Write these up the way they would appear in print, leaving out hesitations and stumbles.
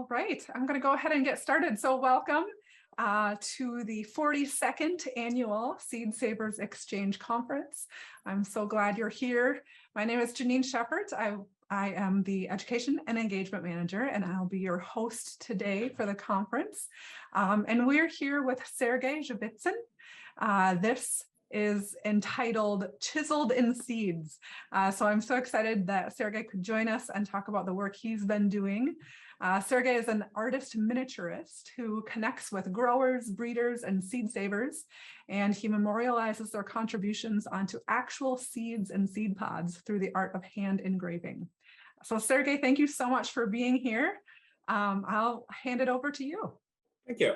All right, I'm going to go ahead and get started. So welcome to the 42nd Annual Seed Savers Exchange Conference. I'm so glad you're here. My name is Janine Shepard. I am the Education and Engagement Manager, and I'll be your host today for the conference. And we're here with Sergey Jivetin. This is entitled Chiseled in Seeds. So I'm so excited that Sergey could join us and talk about the work he's been doing. Sergey is an artist-miniaturist who connects with growers, breeders, and seed savers, and he memorializes their contributions onto actual seeds and seed pods through the art of hand engraving. So Sergey, thank you so much for being here. I'll hand it over to you. Thank you.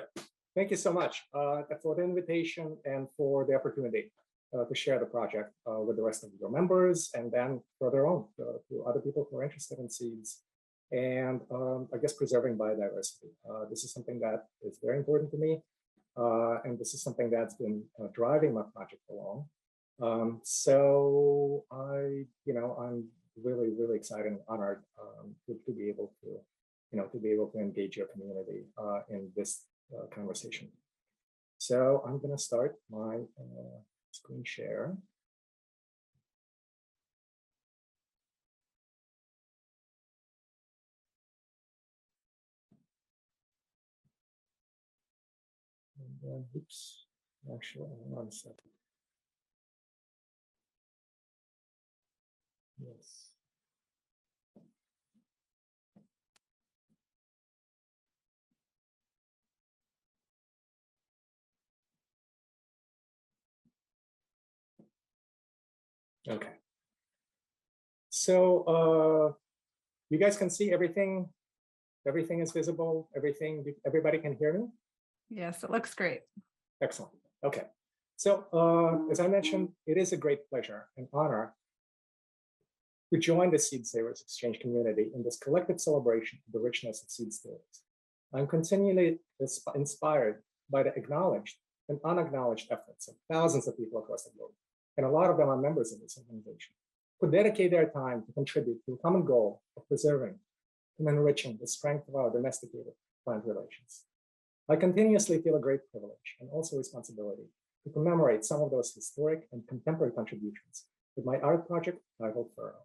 Thank you so much for the invitation and for the opportunity to share the project with the rest of your members and then further on to other people who are interested in seeds and I guess preserving biodiversity. This is something that is very important to me, and this is something that's been driving my project along. So I'm really excited and honored to be able to engage your community in this conversation. So I'm going to start my screen share. And then, oops, actually, hang on a second. Yes. Okay. So you guys can see everything. Everything is visible. Everybody can hear me. Yes, it looks great. Excellent. Okay. So as I mentioned, it is a great pleasure and honor to join the Seed Savers Exchange community in this collective celebration of the richness of seed stories. I'm continually inspired by the acknowledged and unacknowledged efforts of thousands of people across the globe, and a lot of them are members of this organization, who dedicate their time to contribute to a common goal of preserving and enriching the strength of our domesticated plant relations. I continuously feel a great privilege and also responsibility to commemorate some of those historic and contemporary contributions with my art project titled Furrow.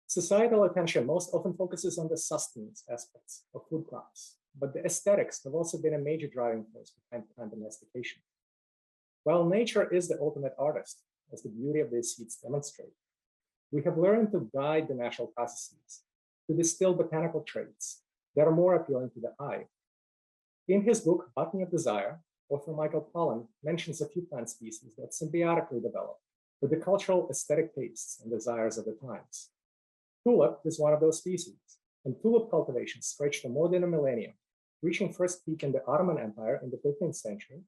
Societal attention most often focuses on the sustenance aspects of food crops, but the aesthetics have also been a major driving force behind plant domestication. While nature is the ultimate artist, as the beauty of these seeds demonstrate, we have learned to guide the natural processes to distill botanical traits that are more appealing to the eye. In his book, Botany of Desire, author Michael Pollan mentions a few plant species that symbiotically develop with the cultural aesthetic tastes and desires of the times. Tulip is one of those species, and tulip cultivation stretched for more than a millennium, reaching first peak in the Ottoman Empire in the 15th century,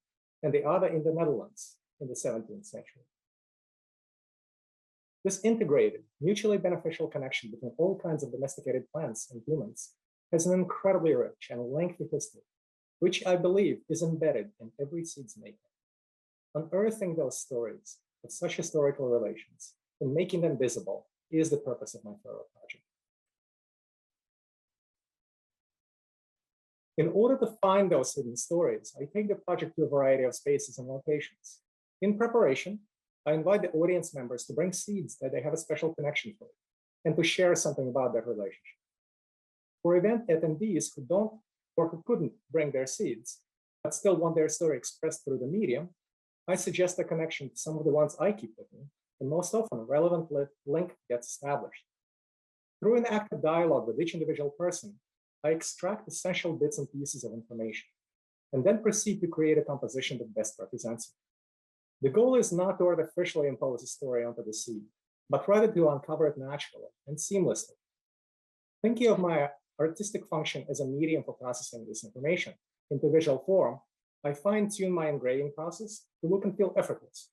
and the other in the Netherlands in the 17th century. This integrated, mutually beneficial connection between all kinds of domesticated plants and humans has an incredibly rich and lengthy history, which I believe is embedded in every seeds maker. Unearthing those stories of such historical relations and making them visible is the purpose of my Furrow project. In order to find those hidden stories, I take the project to a variety of spaces and locations. In preparation, I invite the audience members to bring seeds that they have a special connection for and to share something about that relationship. For event attendees who don't or who couldn't bring their seeds, but still want their story expressed through the medium, I suggest a connection to some of the ones I keep with me, and most often a relevant link gets established. Through an active dialogue with each individual person, I extract essential bits and pieces of information, and then proceed to create a composition that best represents it. The goal is not to artificially impose a story onto the seed, but rather to uncover it naturally and seamlessly. Thinking of my artistic function as a medium for processing this information into visual form, I fine-tune my engraving process to look and feel effortless.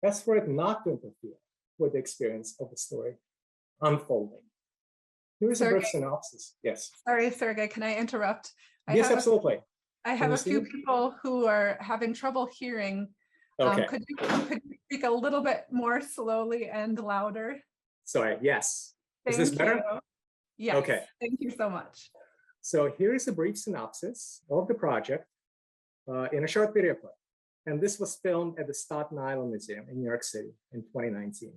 As for it not to interfere with the experience of the story unfolding. Here is a brief synopsis. Yes. Sorry, Sergey, can I interrupt? Yes, absolutely. I have a few people who are having trouble hearing. Okay. Could you speak a little bit more slowly and louder? Sorry, yes. Is Thank this better? you. Yes, Okay. thank you so much. So here is a brief synopsis of the project in a short video clip. And this was filmed at the Staten Island Museum in New York City in 2019.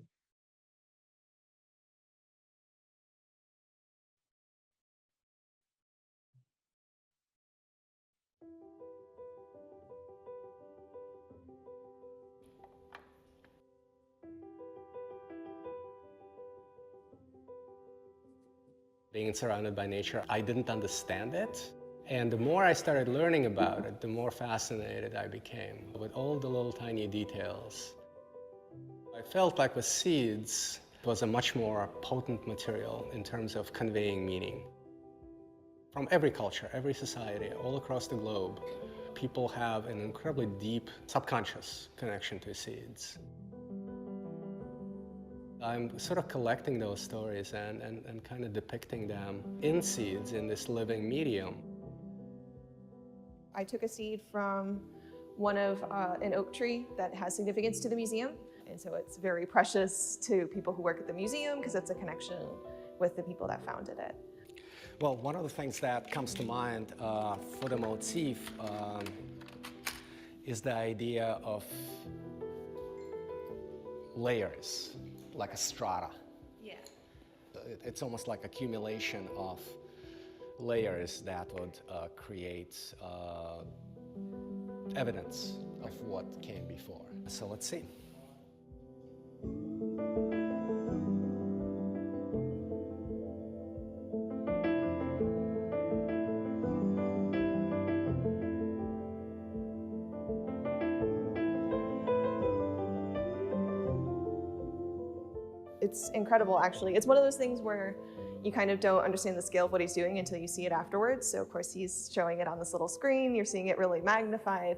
Being surrounded by nature, I didn't understand it. And the more I started learning about it, the more fascinated I became with all the little tiny details. I felt like with seeds, it was a much more potent material in terms of conveying meaning. From every culture, every society, all across the globe, people have an incredibly deep subconscious connection to seeds. I'm sort of collecting those stories and kind of depicting them in seeds in this living medium. I took a seed from one of an oak tree that has significance to the museum. And so it's very precious to people who work at the museum because it's a connection with the people that founded it. Well, one of the things that comes to mind for the motif is the idea of layers, like a strata. Yeah. It's almost like accumulation of layers that would create evidence of what came before. So let's see. It's incredible, actually. It's one of those things where you kind of don't understand the scale of what he's doing until you see it afterwards. So of course he's showing it on this little screen, you're seeing it really magnified,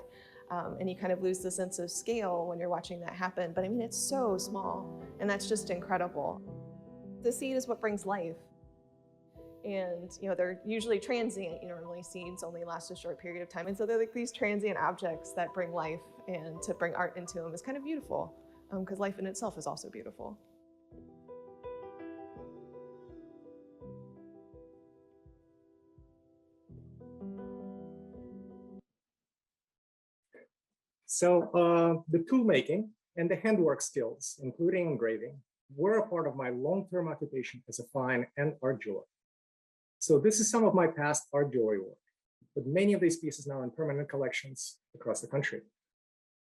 and you kind of lose the sense of scale when you're watching that happen. But I mean, it's so small, and that's just incredible. The seed is what brings life. And they're usually transient. Normally seeds only last a short period of time. And so they're like these transient objects that bring life, and to bring art into them is kind of beautiful, because life in itself is also beautiful. So the tool making and the handwork skills, including engraving, were a part of my long-term occupation as a fine and art jeweler. So this is some of my past art jewelry work, with many of these pieces now in permanent collections across the country.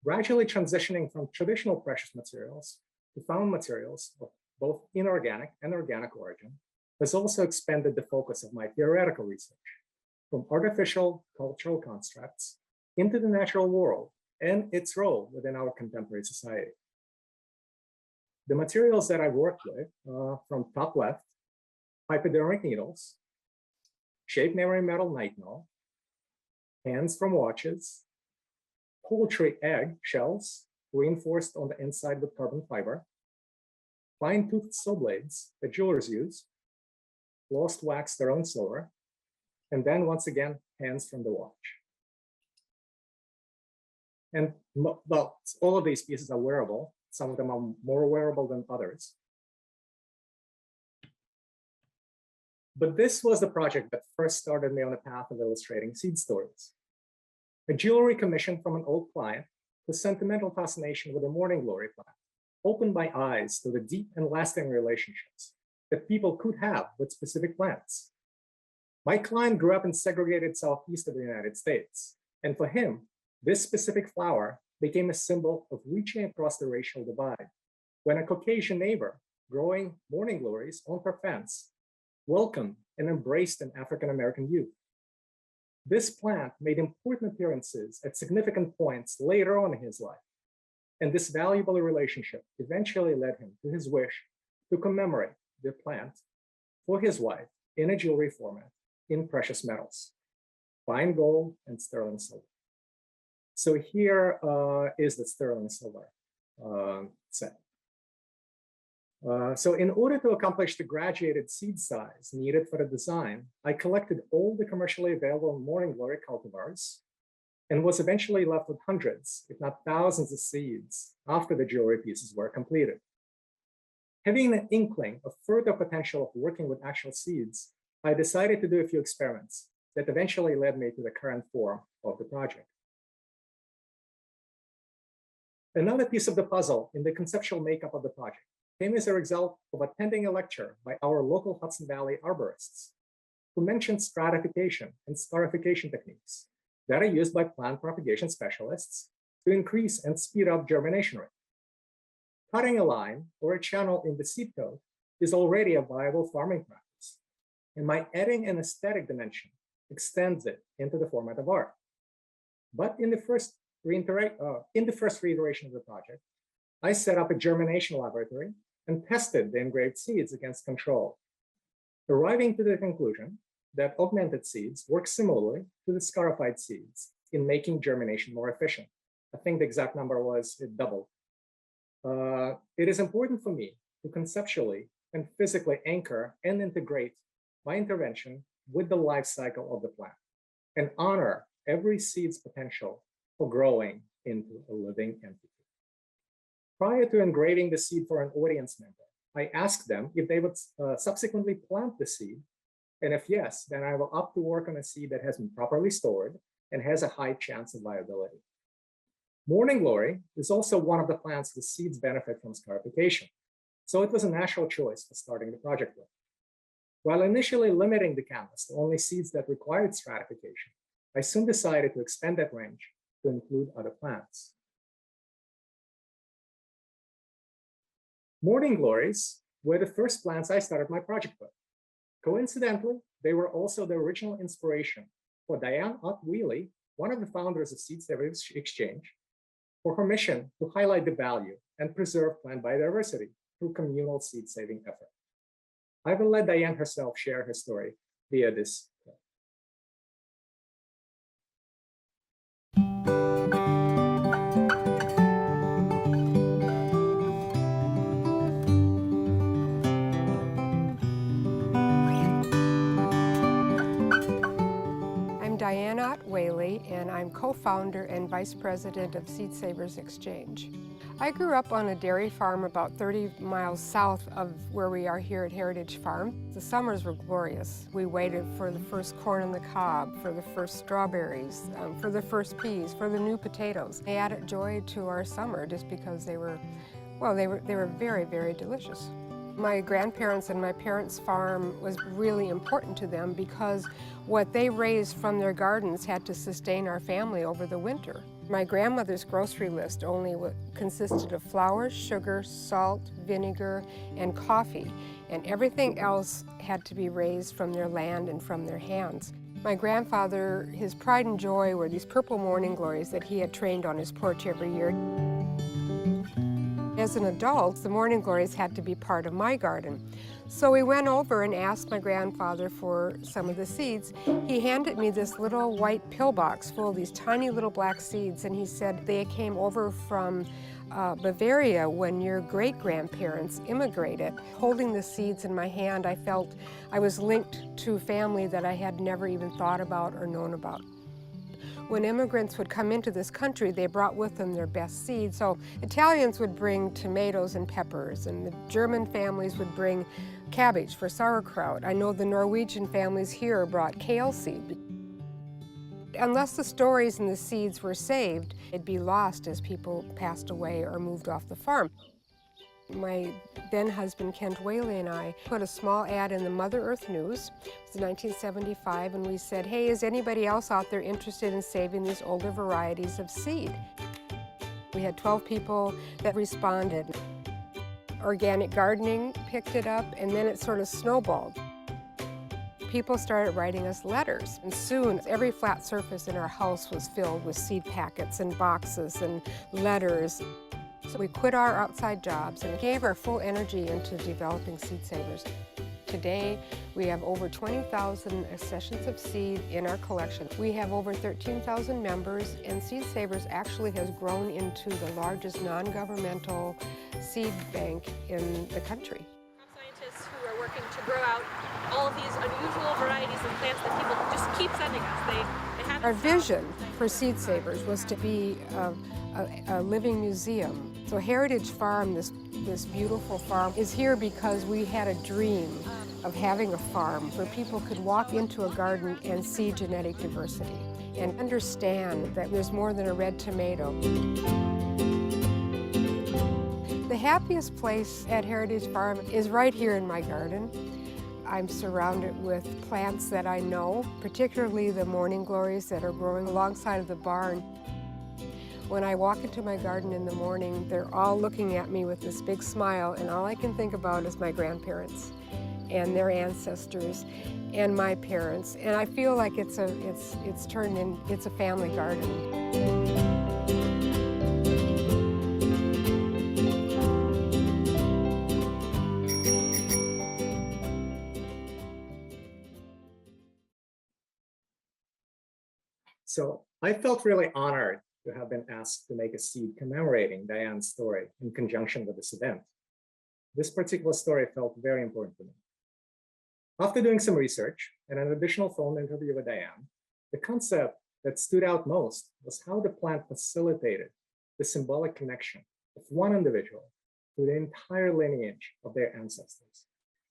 Gradually transitioning from traditional precious materials to found materials of both inorganic and organic origin has also expanded the focus of my theoretical research from artificial cultural constructs into the natural world and its role within our contemporary society. The materials that I worked with from top left, hypodermic needles, shaped memory metal nitinol, hands from watches, poultry egg shells reinforced on the inside with carbon fiber, fine-toothed saw blades that jewelers use, glossed wax sterling silver, and then once again, hands from the watch. And well, all of these pieces are wearable. Some of them are more wearable than others. But this was the project that first started me on the path of illustrating seed stories. A jewelry commission from an old client whose sentimental fascination with the morning glory plant opened my eyes to the deep and lasting relationships that people could have with specific plants. My client grew up in segregated southeast of the United States, and for him, this specific flower became a symbol of reaching across the racial divide when a Caucasian neighbor growing morning glories on her fence welcomed and embraced an African-American youth. This plant made important appearances at significant points later on in his life, and this valuable relationship eventually led him to his wish to commemorate the plant for his wife in a jewelry format in precious metals, fine gold and sterling silver. So here is the sterling silver set. So in order to accomplish the graduated seed size needed for the design, I collected all the commercially available morning glory cultivars and was eventually left with hundreds, if not thousands of seeds after the jewelry pieces were completed. Having an inkling of further potential of working with actual seeds, I decided to do a few experiments that eventually led me to the current form of the project. Another piece of the puzzle in the conceptual makeup of the project came as a result of attending a lecture by our local Hudson Valley arborists, who mentioned stratification and scarification techniques that are used by plant propagation specialists to increase and speed up germination rate. Cutting a line or a channel in the seed coat is already a viable farming practice, and by adding an aesthetic dimension extends it into the format of art. But in the first reiteration of the project, I set up a germination laboratory and tested the engraved seeds against control, arriving to the conclusion that augmented seeds work similarly to the scarified seeds in making germination more efficient. I think the exact number was it doubled. It is important for me to conceptually and physically anchor and integrate my intervention with the life cycle of the plant and honor every seed's potential for growing into a living entity. Prior to engraving the seed for an audience member, I asked them if they would subsequently plant the seed, and if yes, then I will opt to work on a seed that has been properly stored and has a high chance of viability. Morning glory is also one of the plants whose seeds benefit from scarification, so it was a natural choice for starting the project with. While initially limiting the canvas to only seeds that required stratification, I soon decided to expand that range to include other plants. Morning glories were the first plants I started my project with. Coincidentally, they were also the original inspiration for Diane Ott Whealey, one of the founders of Seed Savers Exchange, for her mission to highlight the value and preserve plant biodiversity through communal seed-saving effort. I will let Diane herself share her story via this clip. I'm Diane Ott Whealey, and I'm co-founder and vice president of Seed Savers Exchange. I grew up on a dairy farm about 30 miles south of where we are here at Heritage Farm. The summers were glorious. We waited for the first corn on the cob, for the first strawberries, for the first peas, for the new potatoes. They added joy to our summer just because they were very, very delicious. My grandparents and my parents' farm was really important to them because what they raised from their gardens had to sustain our family over the winter. My grandmother's grocery list only consisted of flour, sugar, salt, vinegar, and coffee, and everything else had to be raised from their land and from their hands. My grandfather, his pride and joy were these purple morning glories that he had trained on his porch every year. As an adult, the morning glories had to be part of my garden. So we went over and asked my grandfather for some of the seeds. He handed me this little white pillbox full of these tiny little black seeds, and he said they came over from Bavaria when your great-grandparents immigrated. Holding the seeds in my hand, I felt I was linked to family that I had never even thought about or known about. When immigrants would come into this country, they brought with them their best seeds. So Italians would bring tomatoes and peppers, and the German families would bring cabbage for sauerkraut. I know the Norwegian families here brought kale seed. Unless the stories and the seeds were saved, it'd be lost as people passed away or moved off the farm. My then husband, Kent Whealey, and I put a small ad in the Mother Earth News. It was 1975, and we said, hey, is anybody else out there interested in saving these older varieties of seed? We had 12 people that responded. Organic gardening picked it up, and then it sort of snowballed. People started writing us letters, and soon every flat surface in our house was filled with seed packets and boxes and letters. So we quit our outside jobs and gave our full energy into developing Seed Savers. Today, we have over 20,000 accessions of seed in our collection. We have over 13,000 members, and Seed Savers actually has grown into the largest non-governmental seed bank in the country. Scientists who are working to grow out all of these unusual varieties of plants that people just keep sending us. They have our vision for Seed Savers was to be a living museum So Heritage Farm, this beautiful farm, is here because we had a dream of having a farm where people could walk into a garden and see genetic diversity and understand that there's more than a red tomato. The happiest place at Heritage Farm is right here in my garden. I'm surrounded with plants that I know, particularly the morning glories that are growing alongside of the barn. When I walk into my garden in the morning, they're all looking at me with this big smile, and all I can think about is my grandparents and their ancestors and my parents. And I feel like it's a family garden. So I felt really honored to have been asked to make a seed commemorating Diane's story in conjunction with this event. This particular story felt very important to me. After doing some research and an additional phone interview with Diane, the concept that stood out most was how the plant facilitated the symbolic connection of one individual to the entire lineage of their ancestors,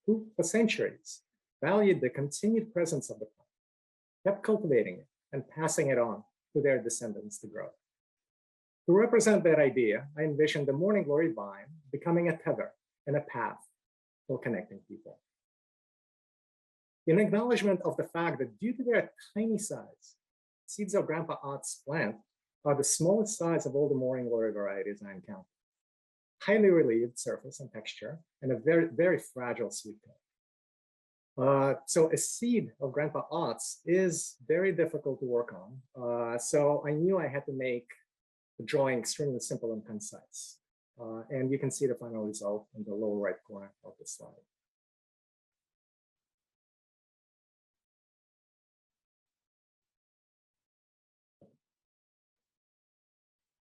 who for centuries valued the continued presence of the plant, kept cultivating it, and passing it on to their descendants to grow. To represent that idea, I envisioned the morning glory vine becoming a tether and a path for connecting people. In acknowledgement of the fact that due to their tiny size, seeds of Grandpa Ott's plant are the smallest size of all the morning glory varieties I encountered. Highly relieved surface and texture, and a very, very fragile sweet tone. So a seed of Grandpa Ott's is very difficult to work on. So I knew I had to make the drawing extremely simple and concise. And you can see the final result in the lower right corner of the slide.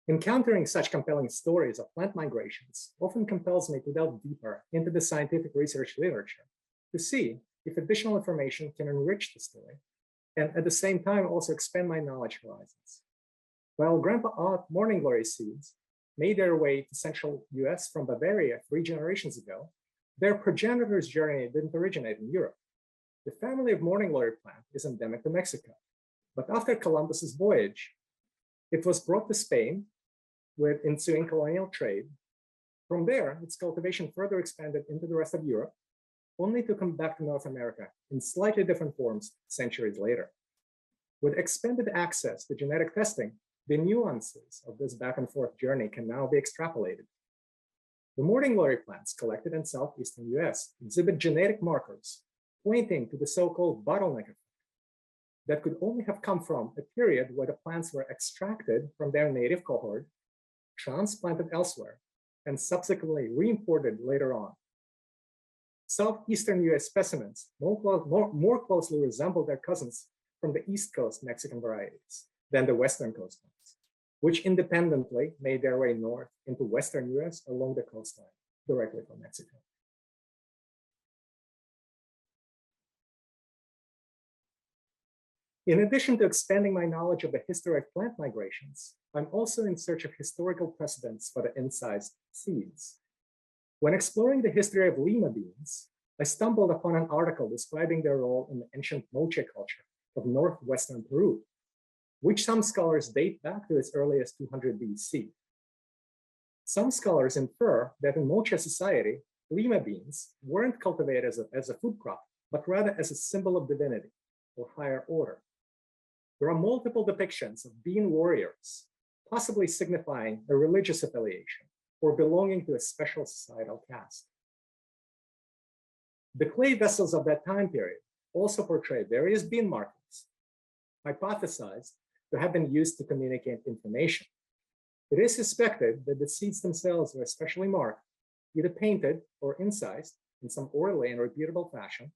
Encountering such compelling stories of plant migrations often compels me to delve deeper into the scientific research literature to see if additional information can enrich the story, and at the same time also expand my knowledge horizons. While Grandpa Ott morning glory seeds made their way to central US from Bavaria 3 generations ago, their progenitor's journey didn't originate in Europe. The family of morning glory plant is endemic to Mexico, but after Columbus's voyage, it was brought to Spain with ensuing colonial trade. From there, its cultivation further expanded into the rest of Europe, only to come back to North America in slightly different forms centuries later. With expanded access to genetic testing, the nuances of this back and forth journey can now be extrapolated. The morning glory plants collected in southeastern US exhibit genetic markers pointing to the so-called bottleneck effect that could only have come from a period where the plants were extracted from their native cohort, transplanted elsewhere, and subsequently reimported later on. Southeastern US specimens more closely resemble their cousins from the East Coast Mexican varieties than the Western Coast ones, which independently made their way north into Western US along the coastline, directly from Mexico. In addition to expanding my knowledge of the history of plant migrations, I'm also in search of historical precedents for the incised seeds. When exploring the history of lima beans, I stumbled upon an article describing their role in the ancient moche culture of northwestern Peru, which some scholars date back to as early as 200 BC. Some scholars infer that in moche society, lima beans weren't cultivated as a food crop, but rather as a symbol of divinity or higher order. There are multiple depictions of bean warriors, possibly signifying a religious affiliation or belonging to a special societal caste. The clay vessels of that time period also portray various bean markings, hypothesized to have been used to communicate information. It is suspected that the seeds themselves were especially marked, either painted or incised in some orderly and repeatable fashion,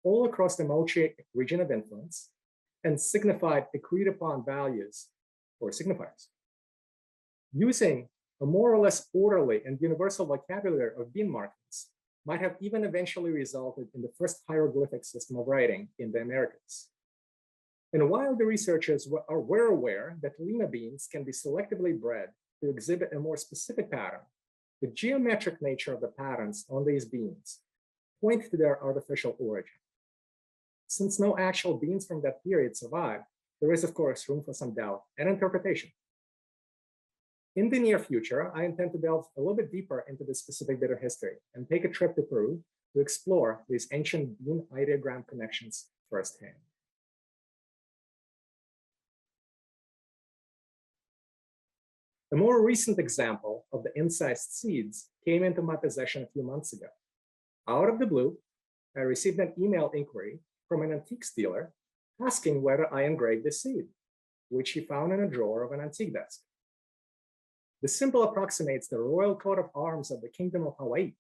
all across the moche region of influence, and signified agreed upon values or signifiers. Using a more or less orderly and universal vocabulary of bean markings might have even eventually resulted in the first hieroglyphic system of writing in the Americas. And while the researchers were aware that lima beans can be selectively bred to exhibit a more specific pattern, the geometric nature of the patterns on these beans point to their artificial origin. Since no actual beans from that period survive, there is, of course, room for some doubt and interpretation. In the near future, I intend to delve a little bit deeper into this specific bit of history and take a trip to Peru to explore these ancient bean ideogram connections firsthand. A more recent example of the incised seeds came into my possession a few months ago. Out of the blue, I received an email inquiry from an antiques dealer asking whether I engraved the seed, which he found in a drawer of an antique desk. The symbol approximates the royal coat of arms of the Kingdom of Hawaii,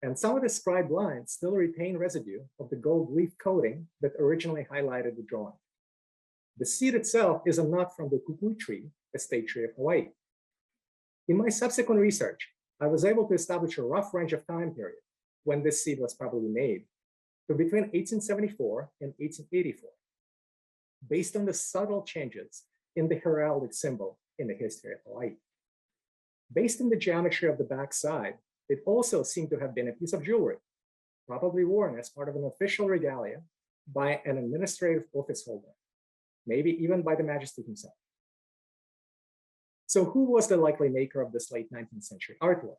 and some of the scribed lines still retain residue of the gold leaf coating that originally highlighted the drawing. The seed itself is a nut from the kukui tree, a state tree of Hawaii. In my subsequent research, I was able to establish a rough range of time period when this seed was probably made, to between 1874 and 1884, based on the subtle changes in the heraldic symbol in the history of Hawaii. Based on the geometry of the backside, it also seemed to have been a piece of jewelry, probably worn as part of an official regalia by an administrative office holder, maybe even by the Majesty himself. So who was the likely maker of this late 19th century artwork?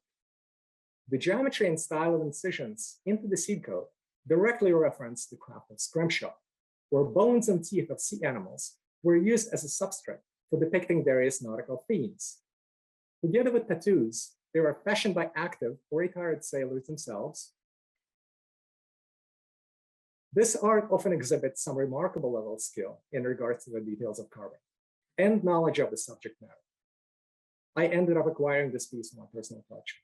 The geometry and style of incisions into the seed coat directly reference the craft of scrimshaw, where bones and teeth of sea animals were used as a substrate for depicting various nautical themes. Together with tattoos, they were fashioned by active or retired sailors themselves. This art often exhibits some remarkable level of skill in regards to the details of carving and knowledge of the subject matter. I ended up acquiring this piece in my personal collection.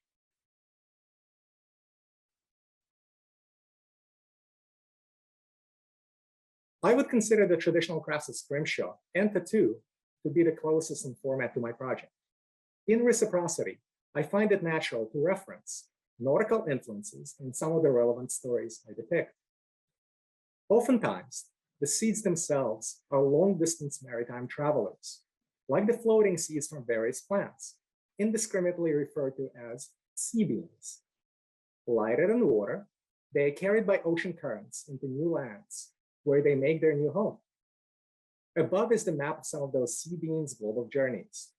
I would consider the traditional crafts of scrimshaw and tattoo to be the closest in format to my project. In reciprocity, I find it natural to reference nautical influences in some of the relevant stories I depict. Oftentimes, the seeds themselves are long-distance maritime travelers, like the floating seeds from various plants, indiscriminately referred to as sea beans. Lighted in water, they are carried by ocean currents into new lands, where they make their new home. Above is the map of some of those sea beans' global journeys.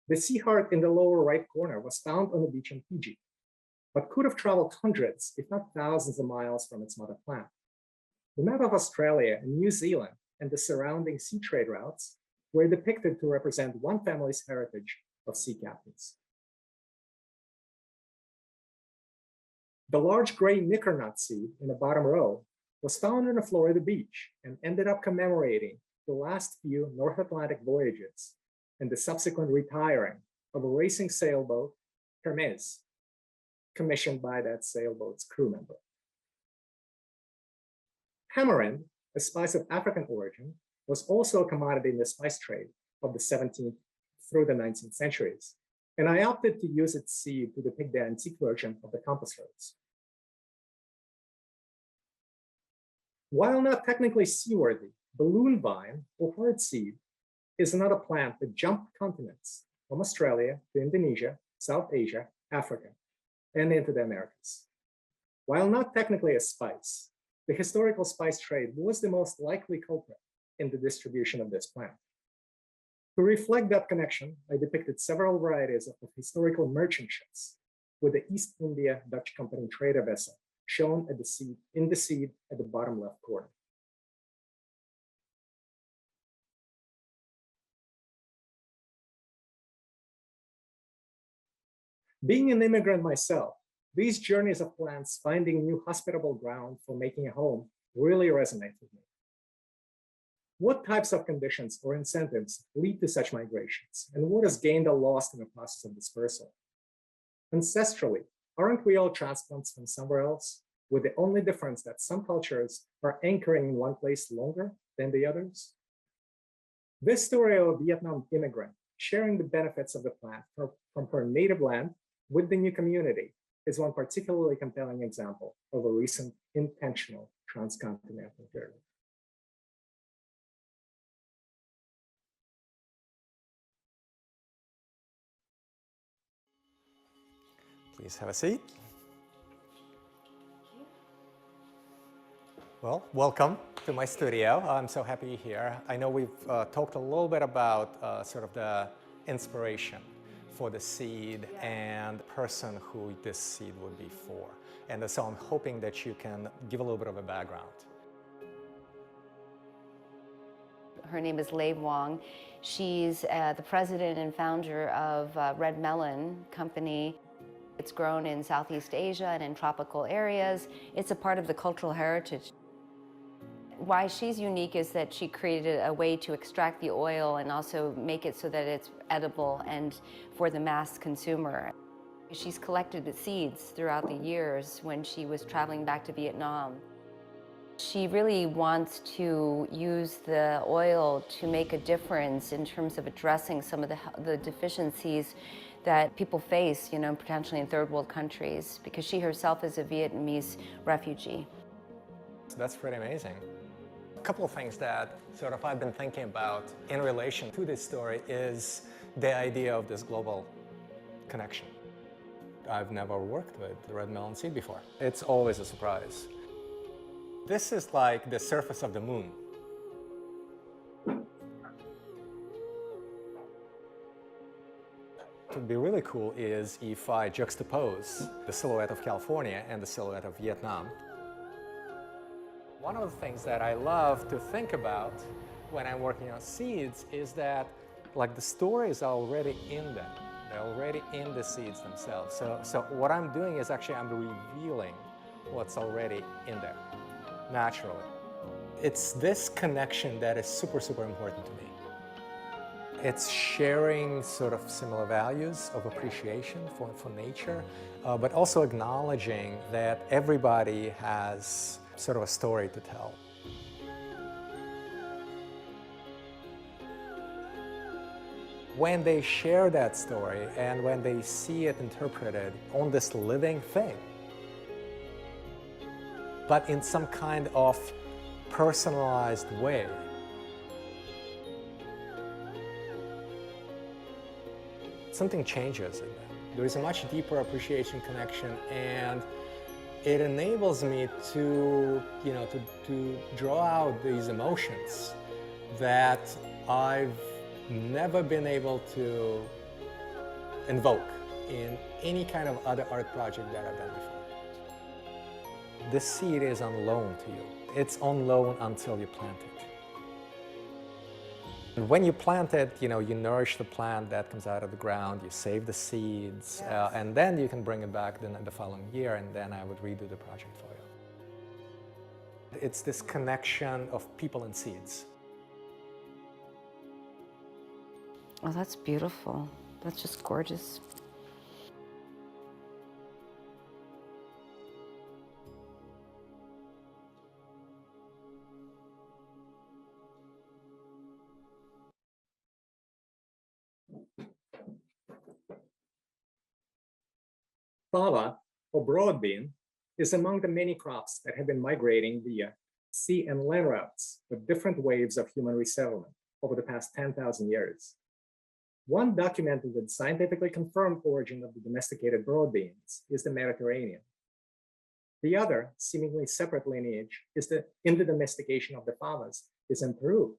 The sea heart in the lower right corner was found on the beach in Fiji, but could have traveled hundreds, if not thousands of miles from its mother plant. The map of Australia and New Zealand and the surrounding sea trade routes were depicted to represent one family's heritage of sea captains. The large gray knickernut seed in the bottom row was found on a Florida beach and ended up commemorating the last few North Atlantic voyages and the subsequent retiring of a racing sailboat, Hermes, commissioned by that sailboat's crew member. Tamarind, a spice of African origin, was also a commodity in the spice trade of the 17th through the 19th centuries, and I opted to use its seed to depict the antique version of the compass rose. While not technically seaworthy, balloon vine or heartseed is another plant that jumped continents from Australia to Indonesia, South Asia, Africa, and into the Americas. While not technically a spice, the historical spice trade was the most likely culprit in the distribution of this plant. To reflect that connection, I depicted several varieties of historical merchant ships with the East India Dutch Company trader vessel shown at the seed, in the seed at the bottom left corner. Being an immigrant myself, these journeys of plants finding new hospitable ground for making a home really resonate with me. What types of conditions or incentives lead to such migrations, and what is gained or lost in the process of dispersal? Ancestrally, aren't we all transplants from somewhere else, with the only difference that some cultures are anchoring in one place longer than the others? This story of a Vietnam immigrant sharing the benefits of the plant from her native land with the new community is one particularly compelling example of a recent intentional transcontinental journey. Please have a seat. Well, welcome to my studio. I'm so happy you're here. I know we've talked a little bit about sort of the inspiration for the seed and the person who this seed would be for. And so I'm hoping that you can give a little bit of a background. Her name is Lei Wang. She's the president and founder of Red Melon Company. It's grown in Southeast Asia and in tropical areas. It's a part of the cultural heritage. Why she's unique is that she created a way to extract the oil and also make it so that it's edible and for the mass consumer. She's collected the seeds throughout the years when she was traveling back to Vietnam. She really wants to use the oil to make a difference in terms of addressing some of the deficiencies that people face, potentially in third world countries, because she herself is a Vietnamese refugee. So that's pretty amazing. A couple of things that sort of I've been thinking about in relation to this story is the idea of this global connection. I've never worked with the red melon seed before. It's always a surprise. This is like the surface of the moon. What would be really cool is if I juxtapose the silhouette of California and the silhouette of Vietnam. One of the things that I love to think about when I'm working on seeds is that the stories are already in them. They're already in the seeds themselves. So what I'm doing is actually I'm revealing what's already in there, naturally. It's this connection that is super, super important to me. It's sharing sort of similar values of appreciation for nature, but also acknowledging that everybody has sort of a story to tell. When they share that story and when they see it interpreted on this living thing, but in some kind of personalized way, something changes in them. There is a much deeper appreciation connection, and it enables me to, to draw out these emotions that I've never been able to invoke in any kind of other art project that I've done before. This seed is on loan to you. It's on loan until you plant it. And when you plant it, you nourish the plant that comes out of the ground, you save the seeds, Yes. and then you can bring it back the following year, and then I would redo the project for you. It's this connection of people and seeds. Oh, that's beautiful. That's just gorgeous. Fava, or broad bean, is among the many crops that have been migrating via sea and land routes with different waves of human resettlement over the past 10,000 years. One documented and scientifically confirmed origin of the domesticated broad beans is the Mediterranean. The other, seemingly separate lineage in the domestication of the favas is in Peru.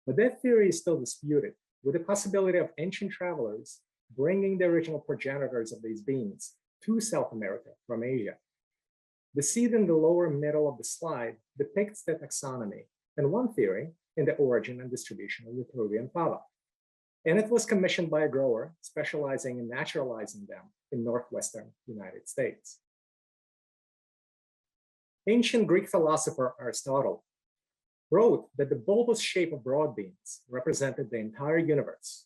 But that theory is still disputed, with the possibility of ancient travelers bringing the original progenitors of these beans to South America from Asia. The seed in the lower middle of the slide depicts the taxonomy and one theory in the origin and distribution of the Peruvian fava. And it was commissioned by a grower specializing in naturalizing them in northwestern United States. Ancient Greek philosopher Aristotle wrote that the bulbous shape of broad beans represented the entire universe,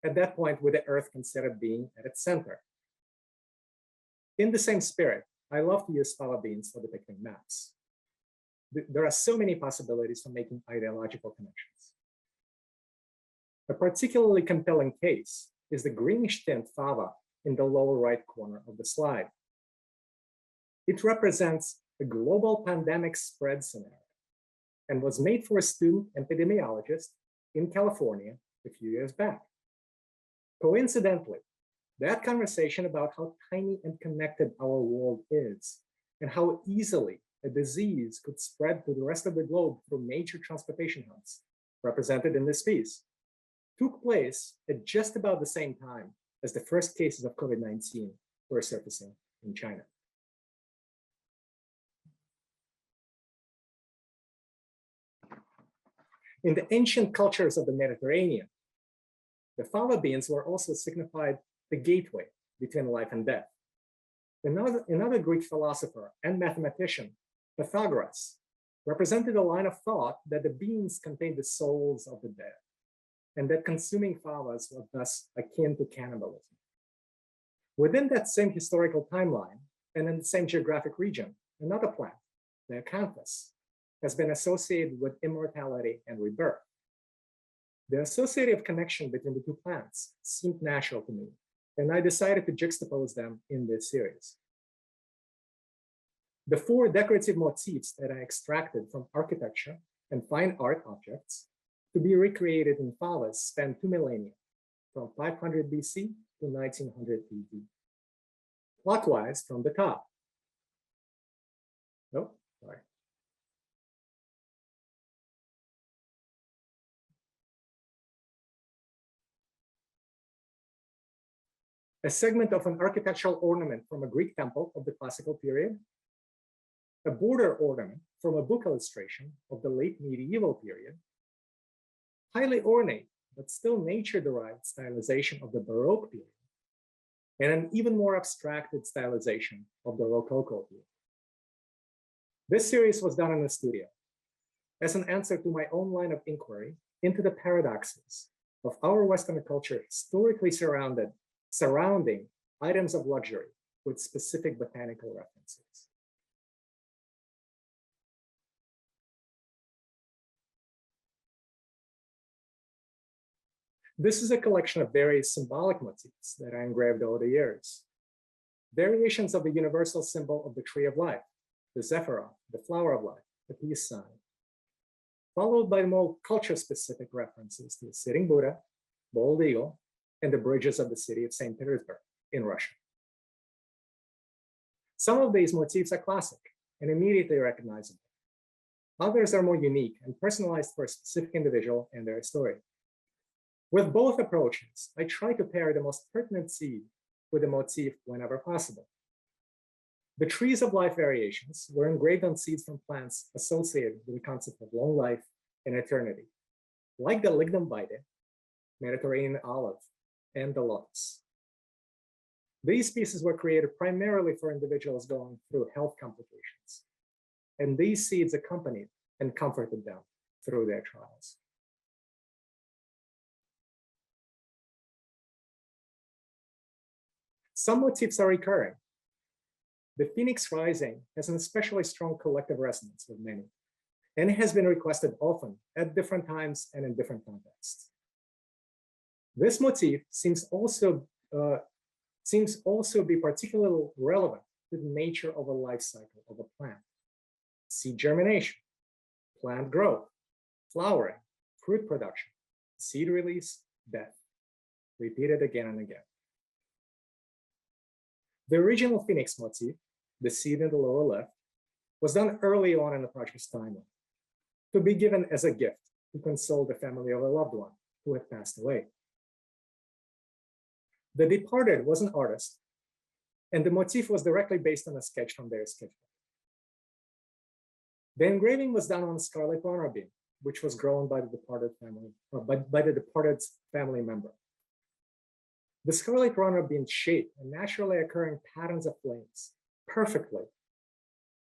at that point with the Earth considered being at its center. In the same spirit, I love to use fava beans for depicting maps. There are so many possibilities for making ideological connections. A particularly compelling case is the greenish tint fava in the lower right corner of the slide. It represents a global pandemic spread scenario and was made for a student epidemiologist in California a few years back. Coincidentally, That conversation about how tiny and connected our world is, and how easily a disease could spread to the rest of the globe through major transportation hubs, represented in this piece, took place at just about the same time as the first cases of COVID-19 were surfacing in China. In the ancient cultures of the Mediterranean, the fava beans were also signified the gateway between life and death. Another Greek philosopher and mathematician, Pythagoras, represented a line of thought that the beans contained the souls of the dead, and that consuming favas was thus akin to cannibalism. Within that same historical timeline, and in the same geographic region, another plant, the acanthus, has been associated with immortality and rebirth. The associative connection between the two plants seemed natural to me, and I decided to juxtapose them in this series. The four decorative motifs that I extracted from architecture and fine art objects to be recreated in favas span 2 millennia, from 500 BC to 1900 AD. Clockwise from the top. Oh, sorry. A segment of an architectural ornament from a Greek temple of the classical period, a border ornament from a book illustration of the late medieval period, highly ornate but still nature-derived stylization of the Baroque period, and an even more abstracted stylization of the Rococo period. This series was done in the studio as an answer to my own line of inquiry into the paradoxes of our Western culture historically surrounding items of luxury with specific botanical references. This is a collection of various symbolic motifs that I engraved over the years. Variations of the universal symbol of the tree of life, the zephyr, the flower of life, the peace sign, followed by more culture-specific references to the sitting Buddha, bald eagle, and the bridges of the city of St. Petersburg in Russia. Some of these motifs are classic and immediately recognizable. Others are more unique and personalized for a specific individual and their story. With both approaches, I try to pair the most pertinent seed with the motif whenever possible. The trees of life variations were engraved on seeds from plants associated with the concept of long life and eternity, like the lignum vitae, Mediterranean olive, and the lotus. These pieces were created primarily for individuals going through health complications, and these seeds accompanied and comforted them through their trials. Some motifs are recurring. The phoenix rising has an especially strong collective resonance with many, and it has been requested often at different times and in different contexts. This motif seems also be particularly relevant to the nature of a life cycle of a plant. Seed germination, plant growth, flowering, fruit production, seed release, death, repeated again and again. The original phoenix motif, the seed in the lower left, was done early on in the project's timeline to be given as a gift to console the family of a loved one who had passed away. The departed was an artist, and the motif was directly based on a sketch from their sketchbook. The engraving was done on scarlet runner bean, which was grown by the departed family, or by the departed's family member. The scarlet runner bean shape and naturally occurring patterns of flames perfectly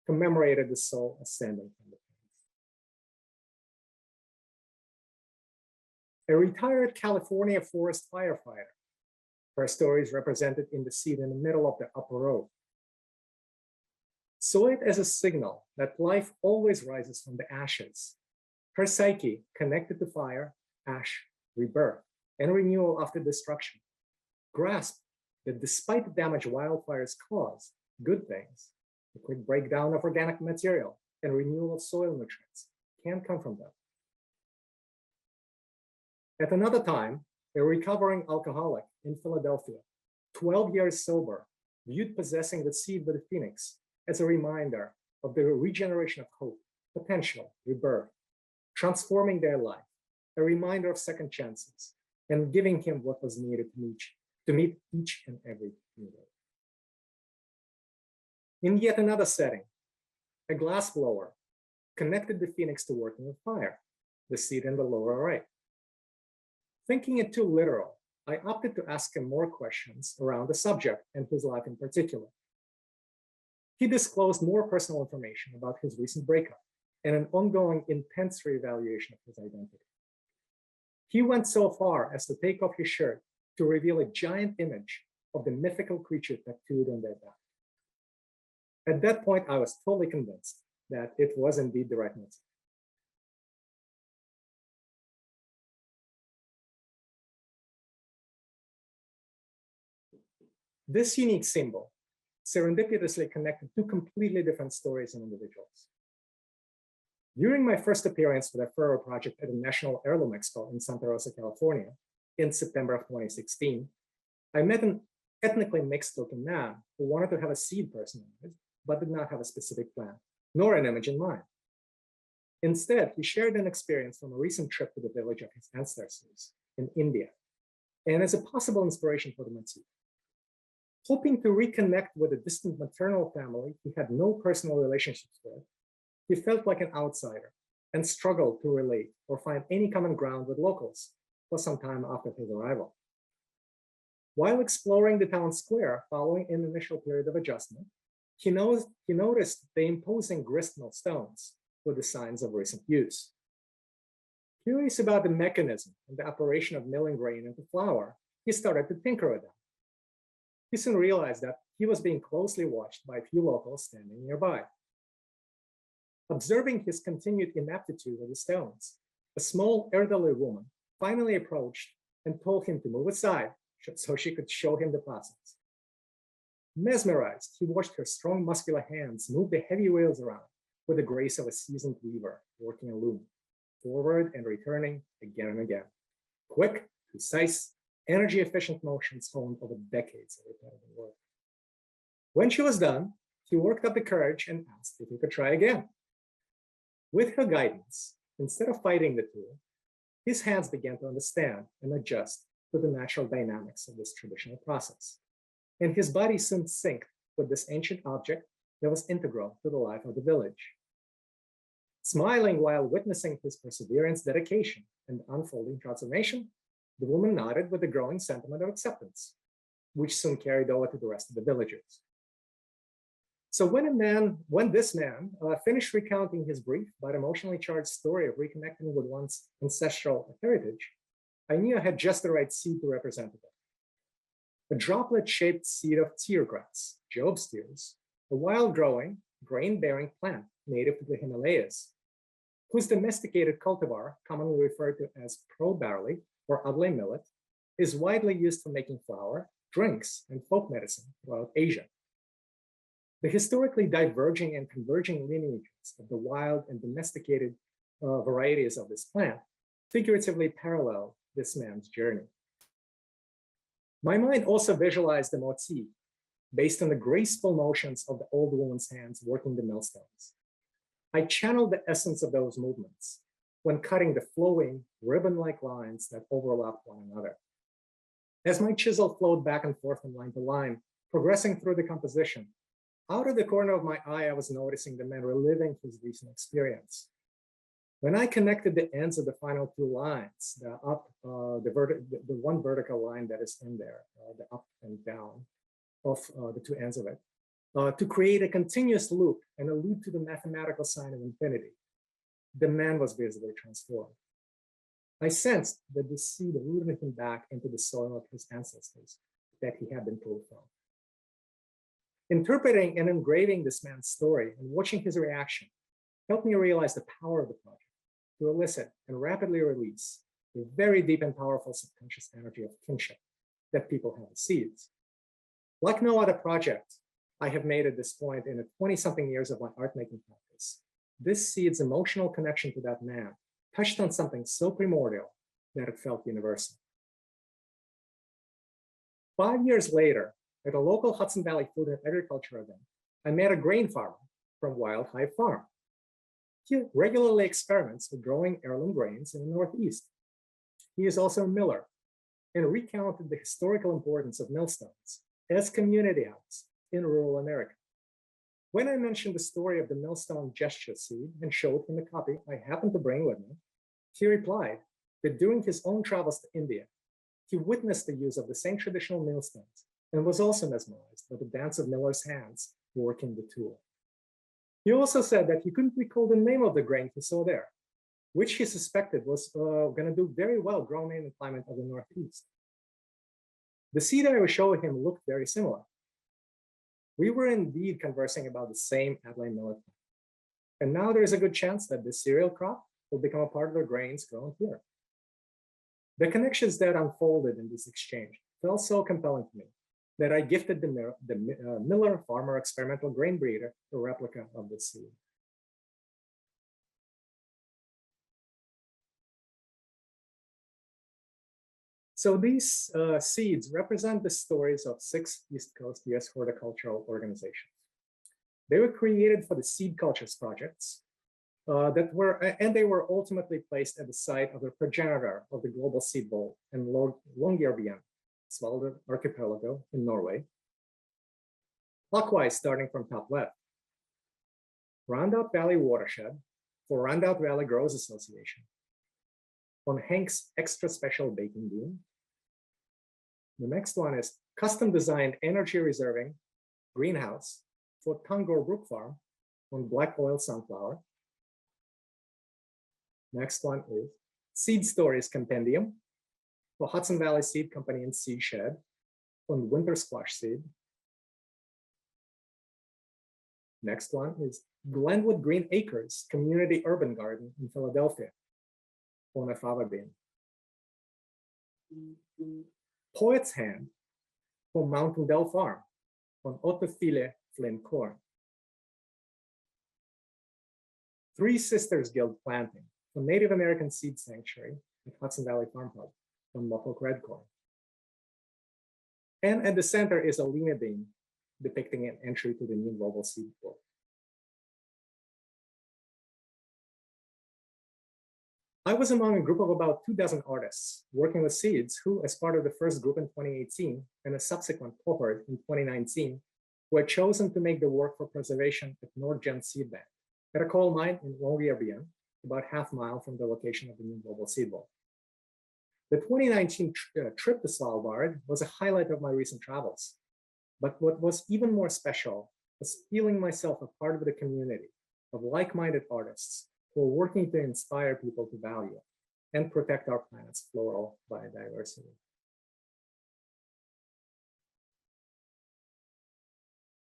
commemorated the soul ascending from the flames. A retired California forest firefighter, her story is represented in the seed in the middle of the upper row, saw it as a signal that life always rises from the ashes. Her psyche, connected to fire, ash, rebirth, and renewal after destruction, grasped that despite the damage wildfires cause, good things, the quick breakdown of organic material and renewal of soil nutrients, can come from them. At another time, a recovering alcoholic in Philadelphia 12 years sober, viewed possessing the seed with the phoenix as a reminder of the regeneration of hope, potential, rebirth, transforming their life, a reminder of second chances, and giving him what was needed to meet each and every need. In yet another setting, a glass blower connected the phoenix to working with fire, the seed in the lower right. Thinking it too literal, I opted to ask him more questions around the subject and his life in particular. He disclosed more personal information about his recent breakup and an ongoing intense reevaluation of his identity. He went so far as to take off his shirt to reveal a giant image of the mythical creature tattooed on their back. At that point, I was totally convinced that it was indeed the right motif. This unique symbol serendipitously connected two completely different stories and individuals. During my first appearance for the Furrow Project at the National Heirloom Expo in Santa Rosa, California, in September of 2016, I met an ethnically mixed-looking man who wanted to have a seed personalized, but did not have a specific plan, nor an image in mind. Instead, he shared an experience from a recent trip to the village of his ancestors in India, and as a possible inspiration for the motif. Hoping to reconnect with a distant maternal family he had no personal relationships with, he felt like an outsider and struggled to relate or find any common ground with locals for some time after his arrival. While exploring the town square following an initial period of adjustment, he noticed the imposing gristmill stones with the signs of recent use. Curious about the mechanism and the operation of milling grain into flour, he started to tinker with them. He soon realized that he was being closely watched by a few locals standing nearby. Observing his continued inaptitude with the stones, a small elderly woman finally approached and told him to move aside so she could show him the process. Mesmerized, he watched her strong muscular hands move the heavy wheels around with the grace of a seasoned weaver working a loom, forward and returning again and again. Quick, precise, energy-efficient motions honed over decades of repetitive work. When she was done, he worked up the courage and asked if he could try again. With her guidance, instead of fighting the tool, his hands began to understand and adjust to the natural dynamics of this traditional process. And his body soon synced with this ancient object that was integral to the life of the village. Smiling while witnessing his perseverance, dedication, and unfolding transformation, the woman nodded with a growing sentiment of acceptance, which soon carried over to the rest of the villagers. So when this man finished recounting his brief but emotionally charged story of reconnecting with one's ancestral heritage, I knew I had just the right seed to represent it. A droplet-shaped seed of tear grass, Job's tears, a wild-growing, grain-bearing plant native to the Himalayas, whose domesticated cultivar, commonly referred to as pearl barley or adlay millet, is widely used for making flour, drinks, and folk medicine throughout Asia. The historically diverging and converging lineages of the wild and domesticated varieties of this plant figuratively parallel this man's journey. My mind also visualized the motif based on the graceful motions of the old woman's hands working the millstones. I channeled the essence of those movements when cutting the flowing, ribbon-like lines that overlapped one another. As my chisel flowed back and forth from line to line, progressing through the composition, out of the corner of my eye, I was noticing the man reliving his recent experience. When I connected the ends of the final two lines, the one vertical line that is in there, the up and down of the two ends of it, to create a continuous loop and allude to the mathematical sign of infinity, the man was visibly transformed. I sensed that the seed rooted him back into the soil of his ancestors that he had been pulled from. Interpreting and engraving this man's story and watching his reaction helped me realize the power of the project to elicit and rapidly release the very deep and powerful subconscious energy of kinship that people have with seeds. Like no other project I have made at this point in the 20-something years of my art making practice, this seed's emotional connection to that man touched on something so primordial that it felt universal. 5 years later, at a local Hudson Valley food and agriculture event, I met a grain farmer from Wild Hive Farm. He regularly experiments with growing heirloom grains in the Northeast. He is also a miller and recounted the historical importance of millstones as community hubs in rural America. When I mentioned the story of the millstone gesture seed and showed him the copy I happened to bring with me, he replied that during his own travels to India, he witnessed the use of the same traditional millstones and was also mesmerized by the dance of miller's hands working the tool. He also said that he couldn't recall the name of the grain he saw there, which he suspected was going to do very well growing in the climate of the Northeast. The seed I was showing him looked very similar. We were indeed conversing about the same Adelaide millet plant. And now there's a good chance that this cereal crop will become a part of the grains grown here. The connections that unfolded in this exchange felt so compelling to me that I gifted the Miller Farmer Experimental Grain Breeder a replica of the seed. So these seeds represent the stories of 6 East Coast US horticultural organizations. They were created for the Seed Cultures projects they were ultimately placed at the site of the progenitor of the global seed bowl in Longyearbyen, Svalbard archipelago in Norway. Clockwise, starting from top left, Rondout Valley Watershed for Rondout Valley Growers Association. On Hank's Extra Special Baking Bean. The next one is custom designed energy reserving greenhouse for Tungor Brook Farm on Black Oil Sunflower. Next one is Seed Stories Compendium for Hudson Valley Seed Company and Seed Shed on Winter Squash Seed. Next one is Glenwood Green Acres Community Urban Garden in Philadelphia on a fava bean. Poet's Hand for Mountain Dell Farm on Otophile Flynn corn. Three Sisters Guild Planting for Native American Seed Sanctuary at Hudson Valley Farm Hub on Mohawk Red corn. And at the center is a lima bean depicting an entry to the new global seed bowl. I was among a group of about 24 artists working with seeds who, as part of the first group in 2018 and a subsequent cohort in 2019, were chosen to make the work for preservation at Nordgen Seed Bank at a coal mine in Longyearbyen, about half mile from the location of the new global seed bowl. The 2019 trip to Svalbard was a highlight of my recent travels. But what was even more special was feeling myself a part of the community of like-minded artists who are working to inspire people to value and protect our planet's floral biodiversity.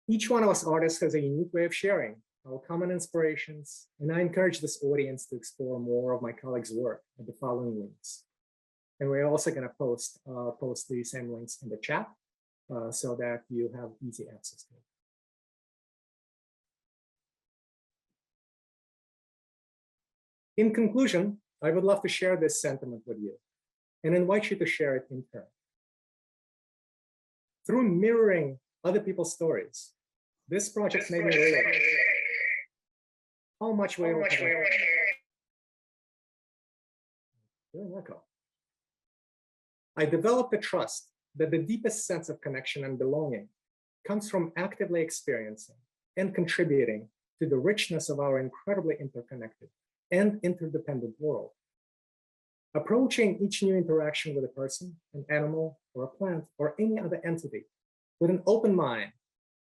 Each one of us artists has a unique way of sharing our common inspirations, and I encourage this audience to explore more of my colleagues' work at the following links. And we're also going to post the same links in the chat so that you have easy access to it. In conclusion, I would love to share this sentiment with you and invite you to share it in turn. Through mirroring other people's stories, this project made me realize how much we all have. I developed a trust that the deepest sense of connection and belonging comes from actively experiencing and contributing to the richness of our incredibly interconnected and interdependent world. Approaching each new interaction with a person, an animal, or a plant, or any other entity with an open mind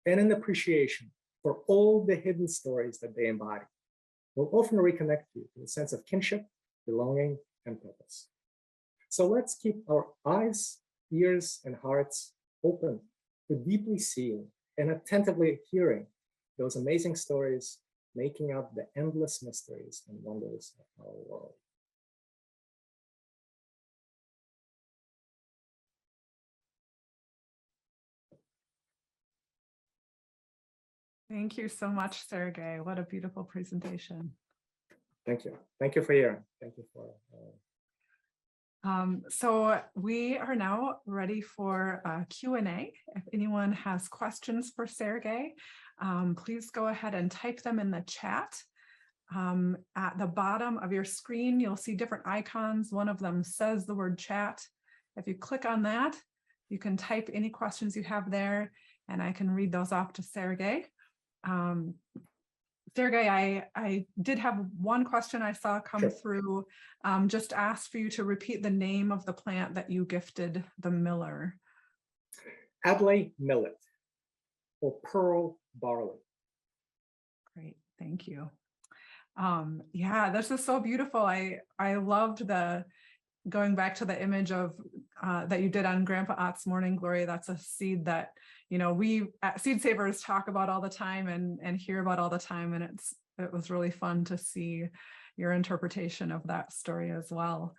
and an appreciation for all the hidden stories that they embody will often reconnect you to a sense of kinship, belonging, and purpose. So let's keep our eyes, ears, and hearts open to deeply seeing and attentively hearing those amazing stories, making up the endless mysteries and wonders of our world. Thank you so much, Sergey. What a beautiful presentation. Thank you. Thank you for hearing. Thank you for. So we are now ready for a Q&A. If anyone has questions for Sergey, please go ahead and type them in the chat. At the bottom of your screen, you'll see different icons. One of them says the word chat. If you click on that, you can type any questions you have there, and I can read those off to Sergey. Sergey, I did have one question I saw come through. Just asked for you to repeat the name of the plant that you gifted the miller. Adlai millet, or pearl barley. Great, thank you. Yeah, this is so beautiful. I loved the going back to the image of that you did on Grandpa Ott's Morning Glory. That's a seed that, you know, we at Seed Savers talk about all the time and hear about all the time. And it was really fun to see your interpretation of that story as well.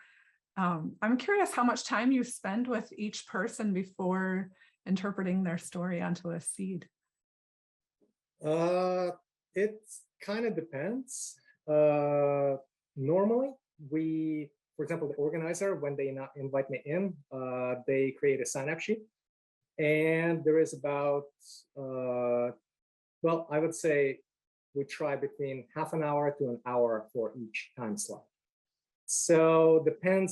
I'm curious how much time you spend with each person before interpreting their story onto a seed. It kind of depends. Normally, for example, the organizer, when they invite me in, they create a sign-up sheet. And there is about, well, I would say we try between half an hour to an hour for each time slot. So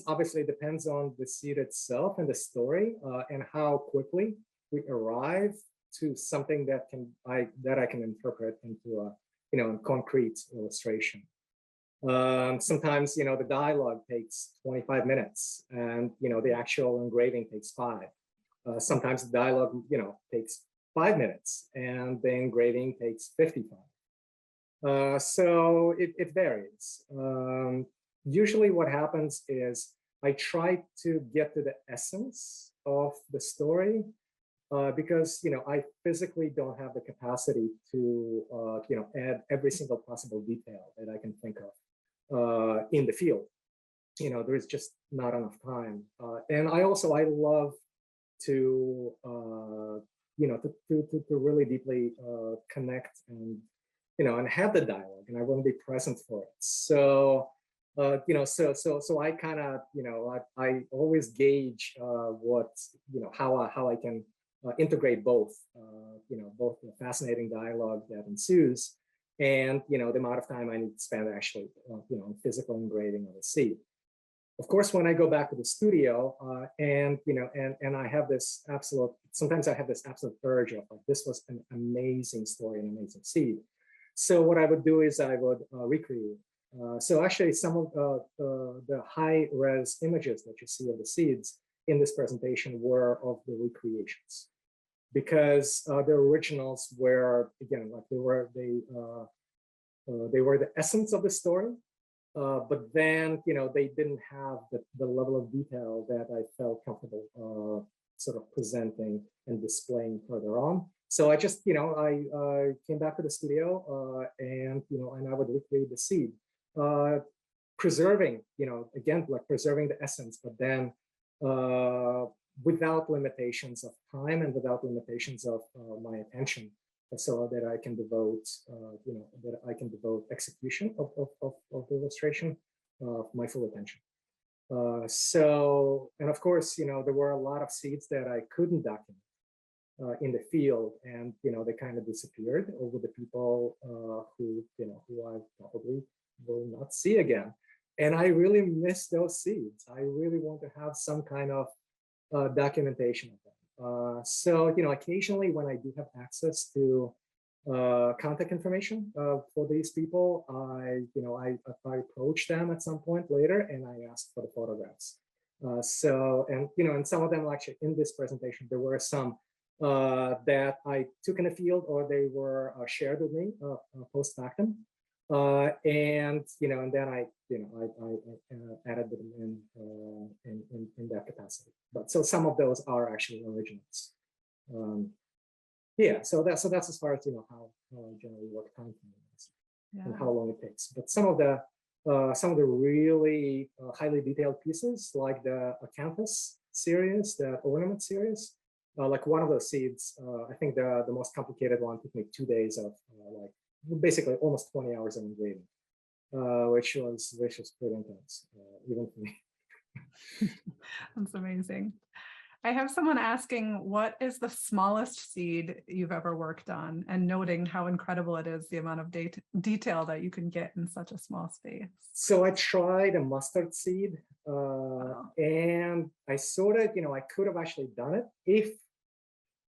obviously depends on the seed itself and the story, and how quickly we arrive to something that I can interpret into a, you know, a concrete illustration. Sometimes, you know, the dialogue takes 25 minutes and, you know, the actual engraving takes 5. Sometimes the dialogue, you know, takes 5 minutes and the engraving takes 55. So it varies. Usually what happens is I try to get to the essence of the story, because, you know, I physically don't have the capacity to, you know, add every single possible detail that I can think of in the field. You know, there's just not enough time. And I love to, you know, to really deeply connect and, you know, and have the dialogue, and I want to be present for it. So, you know, so I kind of, you know, I always gauge what, you know, how I can integrate both, you know, both the fascinating dialogue that ensues and, you know, the amount of time I need to spend actually, you know, physical engraving of a seed. Of course, when I go back to the studio, and, you know, and I have this sometimes I have this absolute urge of, like, this was an amazing story, an amazing seed. So what I would do is I would recreate. So actually some of the high-res images that you see of the seeds in this presentation were of the recreations, because the originals were, again, like they were the essence of the story, but then, you know, they didn't have the level of detail that I felt comfortable sort of presenting and displaying further on. So I just, you know, I came back to the studio and, you know, and I would recreate the seed, preserving, you know, again, like preserving the essence, but then without limitations of time and without limitations of my attention, so that I can devote, you know, that I can devote execution of the illustration my full attention. So, and of course, you know, there were a lot of seeds that I couldn't document in the field, and, you know, they kind of disappeared over the people who, you know, who I probably will not see again. And I really miss those seeds. I really want to have some kind of documentation of them. So, you know, occasionally when I do have access to contact information for these people, I approach them at some point later and I ask for the photographs. So, and, you know, and some of them actually in this presentation, there were some that I took in the field, or they were shared with me post-factum. And, you know, and then I added them in that capacity. But so some of those are actually originals. Yeah, so that's as far as, you know, how I generally work time is, and how long it takes. But some of the really highly detailed pieces, like the acanthus series, the ornament series, like one of those seeds, I think the most complicated one took me 2 days of like basically almost 20 hours of engraving, which was pretty intense, even for me. That's amazing. I have someone asking, what is the smallest seed you've ever worked on, and noting how incredible it is, the amount of detail that you can get in such a small space. So I tried a mustard seed, Wow. and I sort of, I could have actually done it if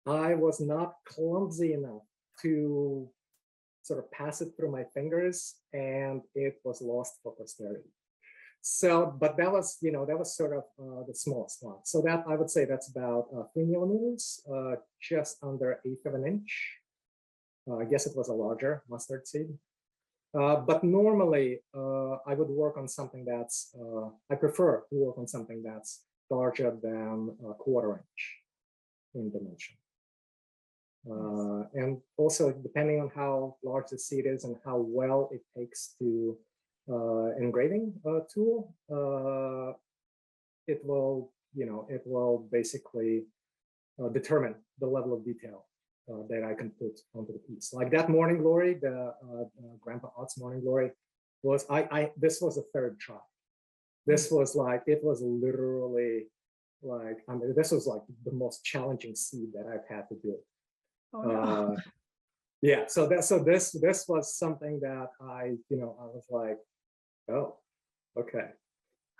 I was not clumsy enough to sort of pass it through my fingers and it was lost for posterity. So, but that was, that was sort of the smallest one. So that, I would say that's about 3 millimeters, just under 1/8 of an inch. I guess it was a larger mustard seed. But normally I would work on something that's, I prefer to work on something that's larger than 1/4 inch in dimension. And also depending on how large the seed is and how well it takes to engraving tool, it will, it will basically determine the level of detail that I can put onto the piece. Like that Morning Glory, the Grandpa Ott's Morning Glory was, this was a 3rd try. This was like, it was literally like, I mean, this was like the most challenging seed that I've had to do. Oh, no. Yeah, so this was something that I was like, oh, okay,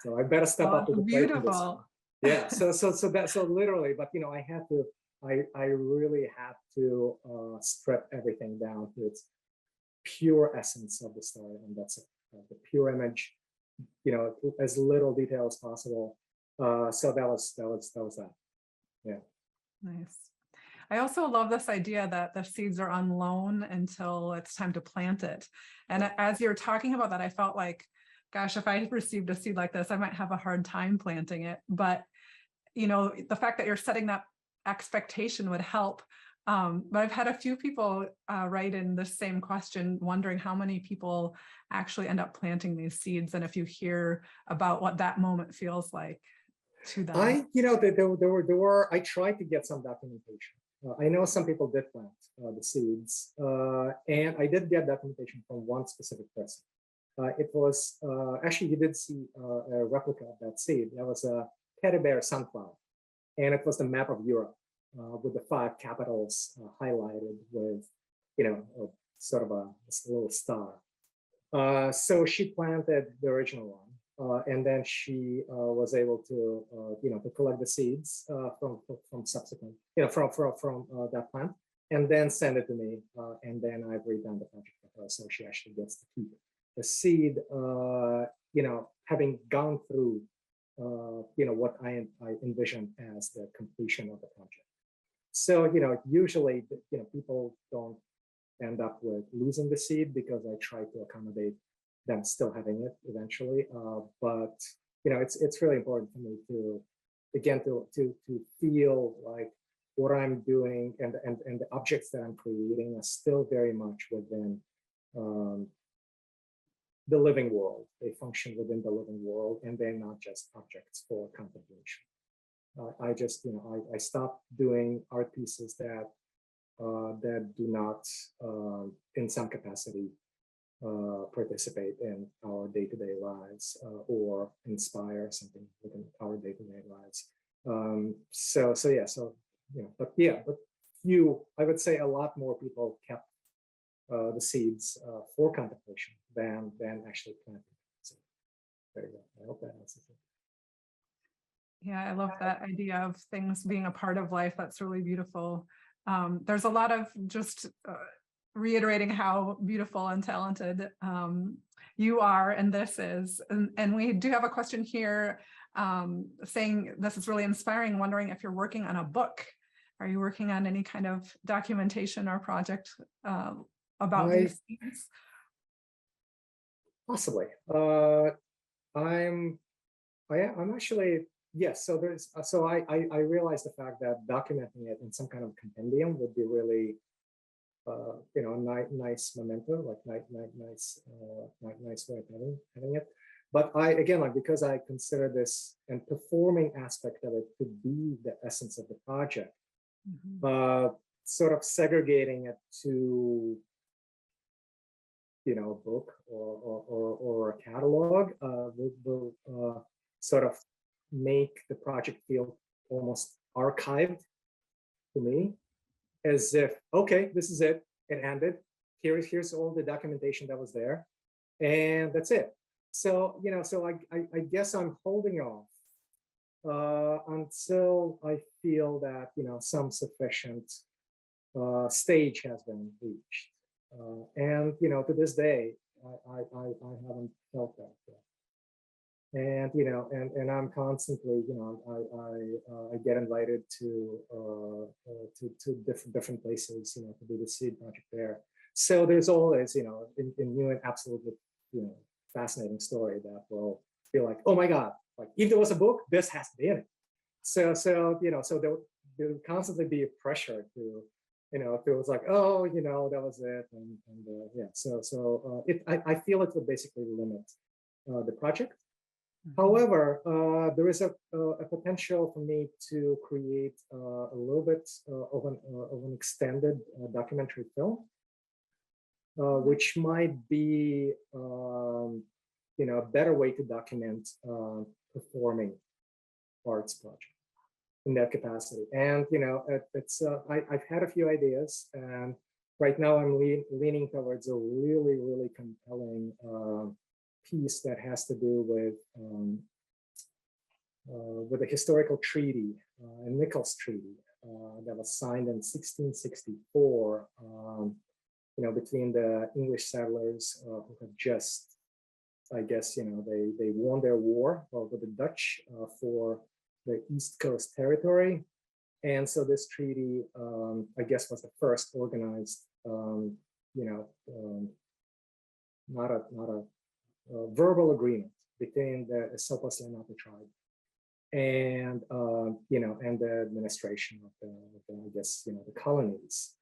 so I better step up to the plate for this one. Yeah, so literally, but I had to, I really had to strip everything down to its pure essence of the story, and that's it, the pure image, as little detail as possible. So that was that. Yeah. Nice. I also love this idea that the seeds are on loan until it's time to plant it. And as you're talking about that, I felt like, gosh, if I had received a seed like this, I might have a hard time planting it. But, the fact that you're setting that expectation would help. But I've had a few people write in the same question, wondering how many people actually end up planting these seeds. And if you hear about what that moment feels like to them. There were, I tried to get some documentation. I know some people did plant the seeds, and I did get documentation from one specific person. It was, actually, you did see a replica of that seed. That was a teddy bear sunflower, and it was the map of Europe with the 5 capitals highlighted with, sort of a little star. So she planted the original one. And then she was able to, to collect the seeds from subsequent, from that plant, and then send it to me. And then I've redone the project for her, so she actually gets to keep the seed. Having gone through, what I envision as the completion of the project. So, usually, people don't end up with losing the seed because I try to accommodate them still having it eventually, but it's really important for me to, again, to feel like what I'm doing and the objects that I'm creating are still very much within the living world. They function within the living world, and they're not just objects for contemplation. I just, I stopped doing art pieces that do not, in some capacity, participate in our day-to-day lives or inspire something within our day-to-day lives. But I would say a lot more people kept the seeds for contemplation than actually planting. So there you go. I hope that answers it. Yeah, I love that idea of things being a part of life. That's really beautiful. There's a lot of just reiterating how beautiful and talented you are, and this is. And we do have a question here saying this is really inspiring, wondering if you're working on a book. Are you working on any kind of documentation or project about these things? Possibly. I'm actually, yes. So I realized the fact that documenting it in some kind of compendium would be really, nice memento, like nice way of having it. But because I consider this and performing aspect of it to be the essence of the project, sort of segregating it to, a book or a catalog will sort of make the project feel almost archived to me, as if, okay, this is it, it ended. Here's all the documentation that was there, and that's it. So, so I guess I'm holding off until I feel that, some sufficient stage has been reached. And, to this day, I haven't felt that yet. And, and I'm constantly, I get invited to different places, to do the seed project there. So there's always, a new and absolutely, fascinating story that will be like, oh my God, like if there was a book, this has to be in it. So so there'll constantly be a pressure to, if it was like, oh, that was it, and yeah. So I feel it would basically limit the project. However, there is a potential for me to create a little bit of an extended documentary film, which might be a better way to document performing arts project in that capacity. And I've had a few ideas, and right now I'm leaning towards a really compelling piece that has to do with a historical treaty, a Nichols Treaty, that was signed in 1664, between the English settlers who had just, I guess, they won their war with the Dutch for the East Coast territory. And so this treaty, I guess, was the first organized, not a verbal agreement between the Sopas Lenape tribe and and the administration of the I guess the colonies.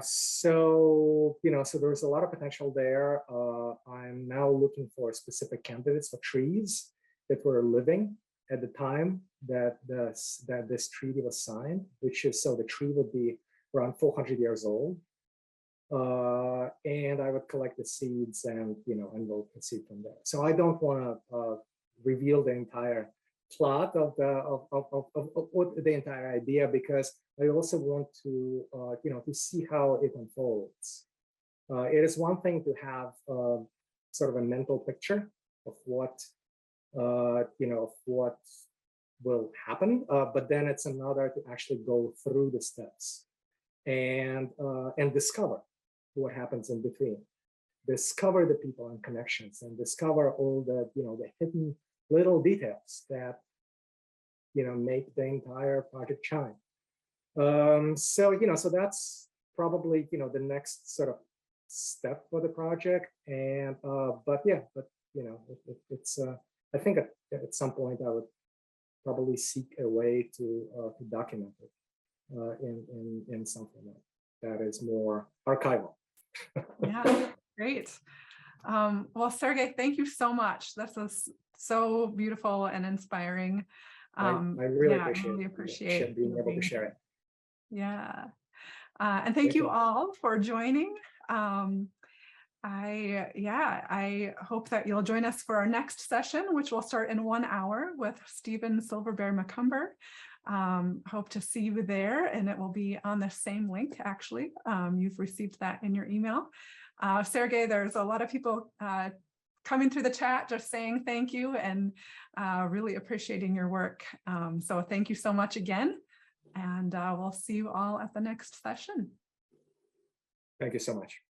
So there's a lot of potential there. I'm now looking for specific candidates for trees that were living at the time that this treaty was signed, which is, so the tree would be around 400 years old. And I would collect the seeds and we'll proceed from there. So I don't want to reveal the entire plot of the entire idea, because I also want to to see how it unfolds. It is one thing to have sort of a mental picture of what of what will happen, but then it's another to actually go through the steps and discover what happens in between, discover the people and connections, and discover all the the hidden little details that make the entire project shine. So that's probably the next sort of step for the project. And but it's I think at some point I would probably seek a way to document it in something that is more archival. Yeah, great. Well, Sergey, thank you so much. This is so beautiful and inspiring. I really appreciate being able to share it. Yeah. And thank you all for joining. I hope that you'll join us for our next session, which will start in 1 hour with Stephen Silverbear McCumber. Hope to see you there, and it will be on the same link, actually. You've received that in your email. Sergey, there's a lot of people coming through the chat just saying thank you and really appreciating your work. So thank you so much again, and we'll see you all at the next session. Thank you so much.